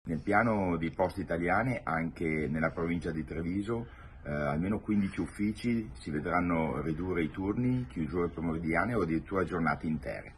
Nel piano di Poste Italiane, anche nella provincia di Treviso, almeno 15 uffici si vedranno ridurre i turni, chiusure pomeridiane o addirittura giornate intere.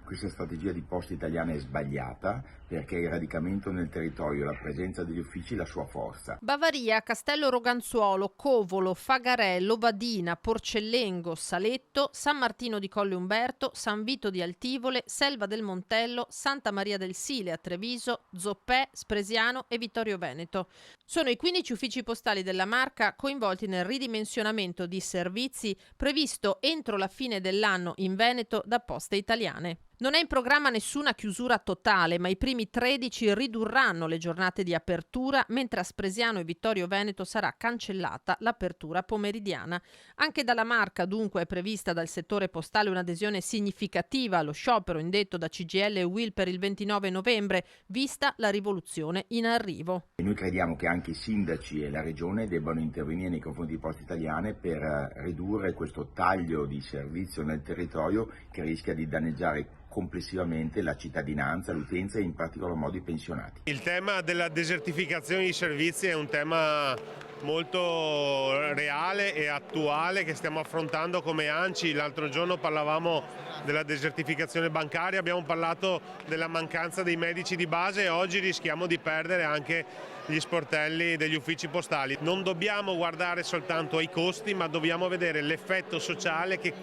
Questa strategia di Poste Italiane è sbagliata perché il radicamento nel territorio e la presenza degli uffici la sua forza. Bavaria, Castello Roganzuolo, Covolo, Fagarello, Badina, Porcellengo, Saletto, San Martino di Colle Umberto, San Vito di Altivole, Selva del Montello, Santa Maria del Sile a Treviso, Zoppè, Spresiano e Vittorio Veneto. Sono i 15 uffici postali della Marca coinvolti nel ridimensionamento di servizi previsto entro la fine dell'anno in Veneto da Poste Italiane. Non è in programma nessuna chiusura totale, ma i primi 13 ridurranno le giornate di apertura, mentre a Spresiano e Vittorio Veneto sarà cancellata l'apertura pomeridiana. Anche dalla Marca, dunque, è prevista dal settore postale un'adesione significativa allo sciopero indetto da CGIL e UIL per il 29 novembre, vista la rivoluzione in arrivo. E noi crediamo che anche i sindaci e la regione debbano intervenire nei confronti di Poste Italiane per ridurre questo taglio di servizio nel territorio che rischia di danneggiare complessivamente la cittadinanza, l'utenza e in particolar modo i pensionati. Il tema della desertificazione di servizi è un tema molto reale e attuale che stiamo affrontando come ANCI. L'altro giorno parlavamo della desertificazione bancaria, abbiamo parlato della mancanza dei medici di base e oggi rischiamo di perdere anche gli sportelli degli uffici postali. Non dobbiamo guardare soltanto ai costi, ma dobbiamo vedere l'effetto sociale che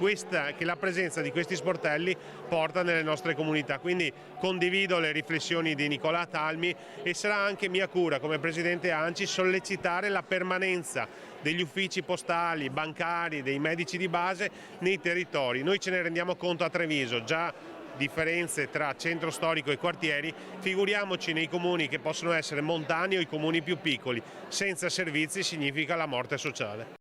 la presenza di questi sportelli porta nelle nostre comunità. Quindi condivido le riflessioni di Nicolà Talmi e sarà anche mia cura come Presidente ANCI sollecitare la permanenza degli uffici postali, bancari, dei medici di base nei territori. Noi ce ne rendiamo conto a Treviso, già differenze tra centro storico e quartieri, figuriamoci nei comuni che possono essere montani o i comuni più piccoli. Senza servizi significa la morte sociale.